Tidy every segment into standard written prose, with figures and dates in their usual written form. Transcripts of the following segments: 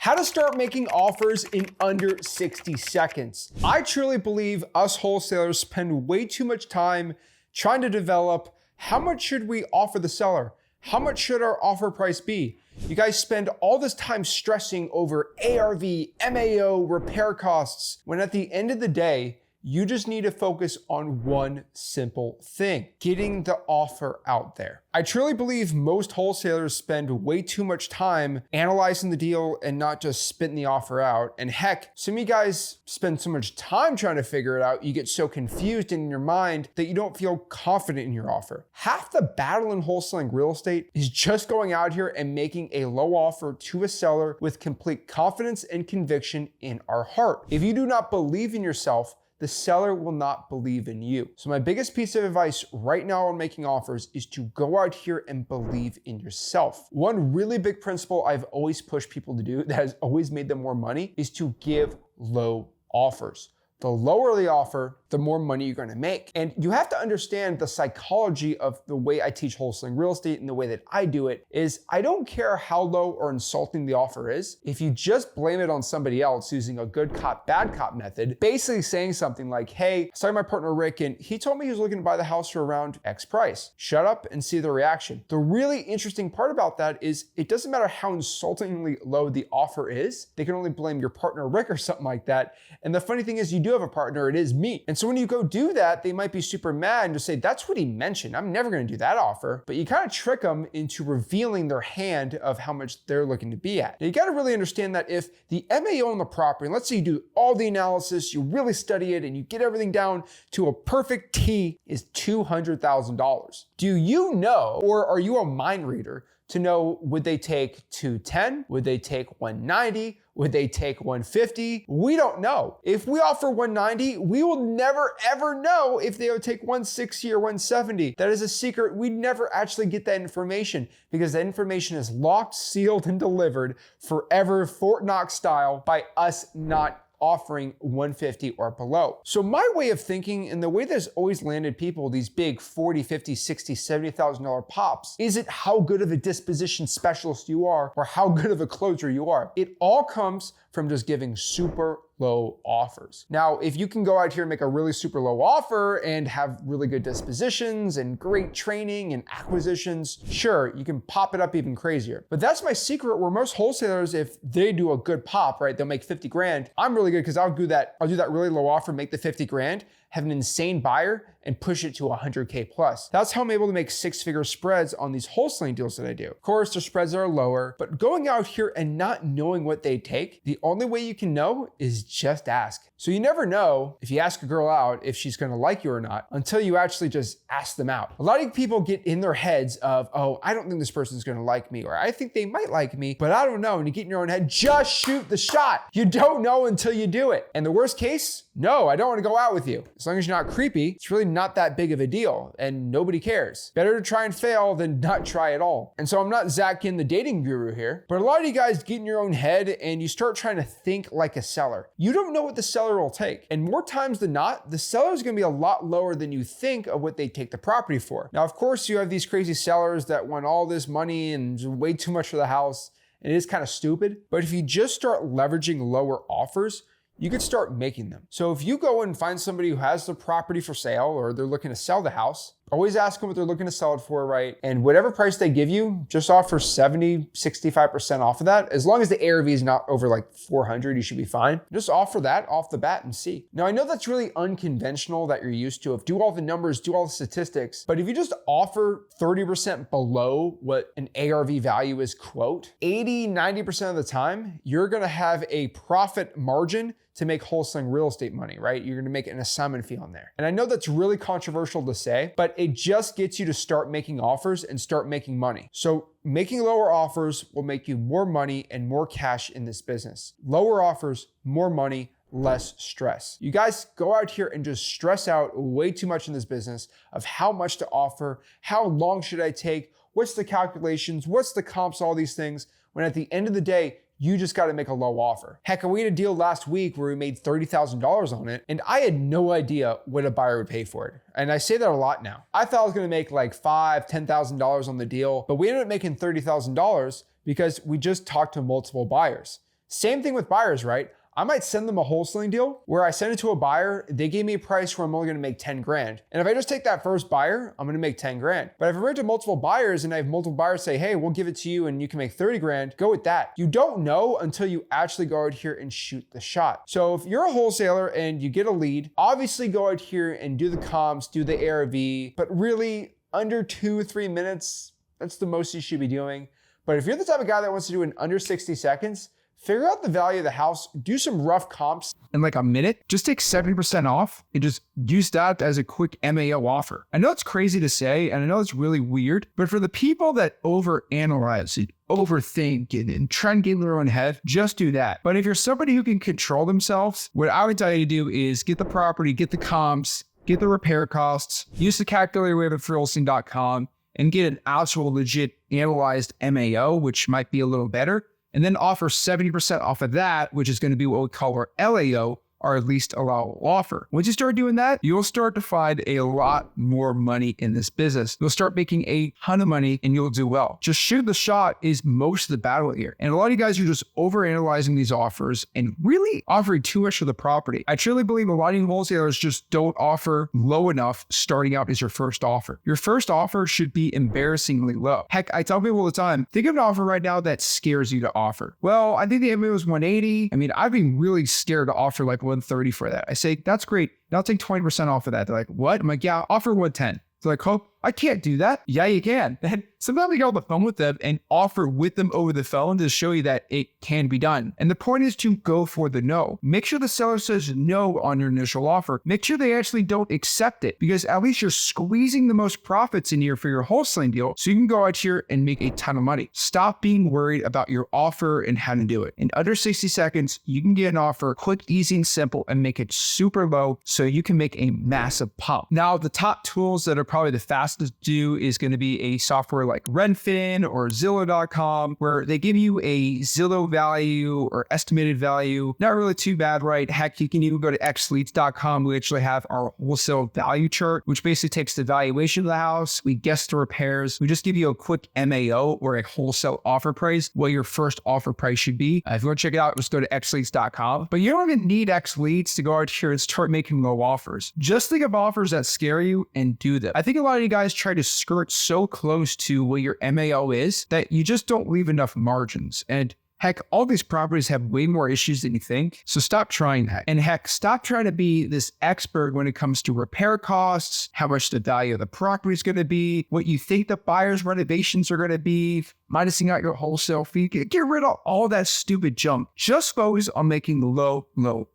How to start making offers in under 60 seconds. I truly believe us wholesalers spend way too much time trying to develop how much should we offer the seller? How much should our offer price be? You guys spend all this time stressing over ARV, MAO, repair costs, when at the end of the day, you just need to focus on one simple thing, getting the offer out there. I truly believe most wholesalers spend way too much time analyzing the deal and not just spitting the offer out. And heck, some of you guys spend so much time trying to figure it out, you get so confused in your mind that you don't feel confident in your offer. Half the battle in wholesaling real estate is just going out here and making a low offer to a seller with complete confidence and conviction in our heart. If you do not believe in yourself, the seller will not believe in you. So my biggest piece of advice right now on making offers is to go out here and believe in yourself. One really big principle I've always pushed people to do that has always made them more money is to give low offers. The lower the offer, the more money you're gonna make. And you have to understand the psychology of the way I teach wholesaling real estate and the way that I do it is I don't care how low or insulting the offer is. If you just blame it on somebody else using a good cop, bad cop method, basically saying something like, hey, I saw my partner Rick and he told me he was looking to buy the house for around X price. Shut up and see the reaction. The really interesting part about that is it doesn't matter how insultingly low the offer is. They can only blame your partner Rick or something like that. And the funny thing is you do have a partner, it is me. And so when you go do that, they might be super mad and just say, that's what he mentioned. I'm never gonna do that offer. But you kind of trick them into revealing their hand of how much they're looking to be at. Now you gotta really understand that if the MAO on the property, and let's say you do all the analysis, you really study it and you get everything down to a perfect T is $200,000. Do you know, or are you a mind reader to know, would they take 210? Would they take 190? Would they take 150? We don't know. If we offer 190, we will never ever know if they would take 160 or 170. That is a secret. We never actually get that information because that information is locked, sealed, and delivered forever, Fort Knox style, by us not offering 150 or below. So my way of thinking and the way that's always landed people these big 40, 50, 60, $70,000 pops isn't how good of a disposition specialist you are or how good of a closer you are. It all comes from just giving super low offers. Now, if you can go out here and make a really super low offer and have really good dispositions and great training and acquisitions, sure, you can pop it up even crazier. But that's my secret where most wholesalers, if they do a good pop, right, they'll make 50 grand. I'm really good because I'll do that really low offer, make the 50 grand, have an insane buyer and push it to 100K plus. That's how I'm able to make six-figure spreads on these wholesaling deals that I do. Of course, the spreads are lower, but going out here and not knowing what they take, the only way you can know is just ask. So you never know if you ask a girl out if she's gonna like you or not until you actually just ask them out. A lot of people get in their heads of, oh, I don't think this person's gonna like me, or I think they might like me, but I don't know. And you get in your own head, just shoot the shot. You don't know until you do it. And the worst case, no, I don't wanna go out with you. As long as you're not creepy, it's really not that big of a deal and nobody cares. Better to try and fail than not try at all. And so I'm not Zach Ginn, the dating guru here, but a lot of you guys get in your own head and you start trying to think like a seller. You don't know what the seller will take. And more times than not, the seller is gonna be a lot lower than you think of what they take the property for. Now, of course, you have these crazy sellers that want all this money and way too much for the house. And it is kind of stupid. But if you just start leveraging lower offers, you could start making them. So if you go and find somebody who has the property for sale or they're looking to sell the house, always ask them what they're looking to sell it for, right? And whatever price they give you, just offer 70, 65% off of that. As long as the ARV is not over like 400, you should be fine. Just offer that off the bat and see. Now, I know that's really unconventional that you're used to of do all the numbers, do all the statistics, but if you just offer 30% below what an ARV value is, quote, 80, 90% of the time, you're gonna have a profit margin to make wholesaling real estate money, right? You're gonna make an assignment fee on there. And I know that's really controversial to say, but it just gets you to start making offers and start making money. So making lower offers will make you more money and more cash in this business. Lower offers, more money, less stress. You guys go out here and just stress out way too much in this business of how much to offer, how long should I take, what's the calculations, what's the comps, all these things, when at the end of the day, you just got to make a low offer. Heck, we had a deal last week where we made $30,000 on it, and I had no idea what a buyer would pay for it. And I say that a lot now. I thought I was going to make like $5,000, $10,000 on the deal, but we ended up making $30,000 because we just talked to multiple buyers. Same thing with buyers, right? I might send them a wholesaling deal where I send it to a buyer, they gave me a price where I'm only gonna make 10 grand. And if I just take that first buyer, I'm gonna make 10 grand. But if I bring it to multiple buyers and I have multiple buyers say, hey, we'll give it to you and you can make 30 grand, go with that. You don't know until you actually go out here and shoot the shot. So if you're a wholesaler and you get a lead, obviously go out here and do the comps, do the ARV, but really under 2-3 minutes, that's the most you should be doing. But if you're the type of guy that wants to do it in under 60 seconds, figure out the value of the house, do some rough comps. In like a minute, just take 70% off and just use that as a quick MAO offer. I know it's crazy to say, and I know it's really weird, but for the people that overanalyze it, overthink it, and try and get in their own head, just do that. But if you're somebody who can control themselves, what I would tell you to do is get the property, get the comps, get the repair costs, use the calculator we have at wholesaling.com, and get an actual legit analyzed MAO, which might be a little better. And then offer 70% off of that, which is going to be what we call our LAO, or at least allowable offer. Once you start doing that, you'll start to find a lot more money in this business. You'll start making a ton of money and you'll do well. Just shoot the shot is most of the battle here. And a lot of you guys are just overanalyzing these offers and really offering too much for the property. I truly believe a lot of you wholesalers just don't offer low enough starting out as your first offer. Your first offer should be embarrassingly low. Heck, I tell people all the time, think of an offer right now that scares you to offer. Well, I think the MBA was 180. I mean, I'd be really scared to offer like 130 for that. I say, that's great. And I'll take 20% off of that. They're like, what? I'm like, yeah, offer 110. They're like, oh, I can't do that. Yeah, you can. And sometimes we get on the phone with them and offer with them over the phone to show you that it can be done. And the point is to go for the no. Make sure the seller says no on your initial offer. Make sure they actually don't accept it, because at least you're squeezing the most profits in here for your wholesaling deal so you can go out here and make a ton of money. Stop being worried about your offer and how to do it. In under 60 seconds, you can get an offer quick, easy, and simple and make it super low so you can make a massive pump. Now, the top tools that are probably the fastest to do is going to be a software like Redfin or Zillow.com, where they give you a Zillow value or estimated value. Not really too bad, right? Heck, you can even go to xleads.com. We actually have our wholesale value chart, which basically takes the valuation of the house. We guess the repairs. We just give you a quick MAO or a wholesale offer price, what your first offer price should be. If you want to check it out, just go to xleads.com. But you don't even need xleads to go out here and start making low offers. Just think of offers that scare you and do them. I think a lot of you guys try to skirt so close to what your MAO is that you just don't leave enough margins. And heck, all these properties have way more issues than you think. So stop trying that. And heck, stop trying to be this expert when it comes to repair costs, how much the value of the property is going to be, what you think the buyer's renovations are going to be, minusing out your wholesale fee. Get rid of all that stupid junk. Just focus on making low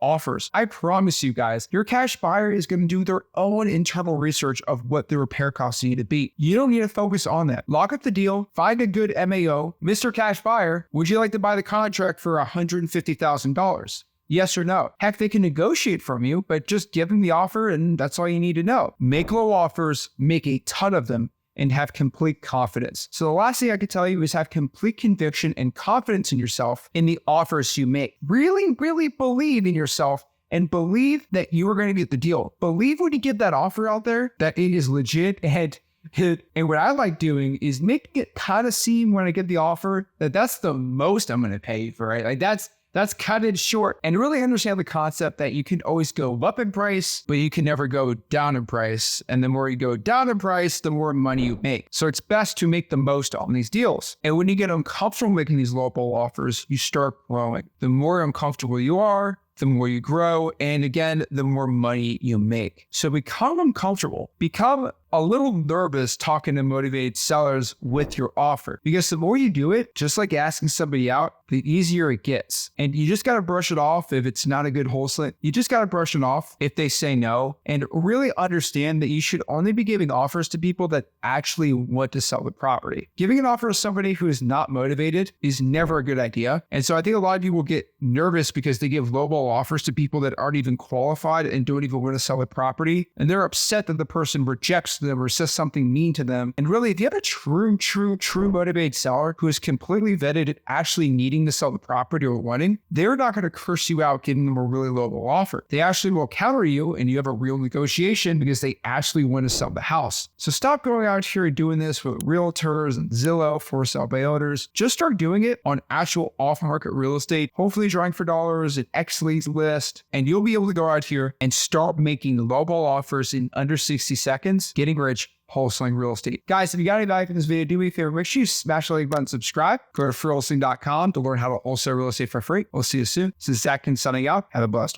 offers. I promise you guys, your cash buyer is going to do their own internal research of what the repair costs need to be. You don't need to focus on that. Lock up the deal, find a good MAO. Mr. Cash Buyer, would you like to buy the contract for $150,000? Yes or no? Heck, they can negotiate from you, but just give them the offer and that's all you need to know. Make low offers, make a ton of them, and have complete confidence. So the last thing I could tell you is have complete conviction and confidence in yourself in the offers you make. Really believe in yourself and believe that you are going to get the deal. Believe when you get that offer out there that it is legit. And what I like doing is making it kind of seem when I get the offer that that's the most I'm going to pay for it. Like that's cut it short, and really understand the concept that you can always go up in price, but you can never go down in price. And the more you go down in price, the more money you make. So it's best to make the most on these deals. And when you get uncomfortable making these low-ball offers, you start growing. The more uncomfortable you are, the more you grow. And again, the more money you make. So become uncomfortable. Become a little nervous talking to motivated sellers with your offer, because the more you do it, just like asking somebody out, the easier it gets. And you just got to brush it off if it's not a good wholesale. You just got to brush it off if they say no, and really understand that you should only be giving offers to people that actually want to sell the property. Giving an offer to somebody who is not motivated is never a good idea. And so I think a lot of people get nervous because they give lowball offers to people that aren't even qualified and don't even want to sell the property. And they're upset that the person rejects text them or says something mean to them. And really, if you have a true motivated seller who is completely vetted at actually needing to sell the property or wanting, they're not going to curse you out giving them a really low offer. They actually will counter you and you have a real negotiation because they actually want to sell the house. So stop going out here and doing this with realtors and Zillow for sale by owners. Just start doing it on actual off-market real estate, hopefully drawing for dollars, an X leads list, and you'll be able to go out here and start making lowball offers in under 60 seconds, getting rich wholesaling real estate. Guys, if you got any value from this video, do me a favor, make sure you smash the like button, subscribe, go to freewholesaling.com to learn how to wholesale real estate for free. We'll see you soon. This is Zach Ginn signing out. Have a blessed one.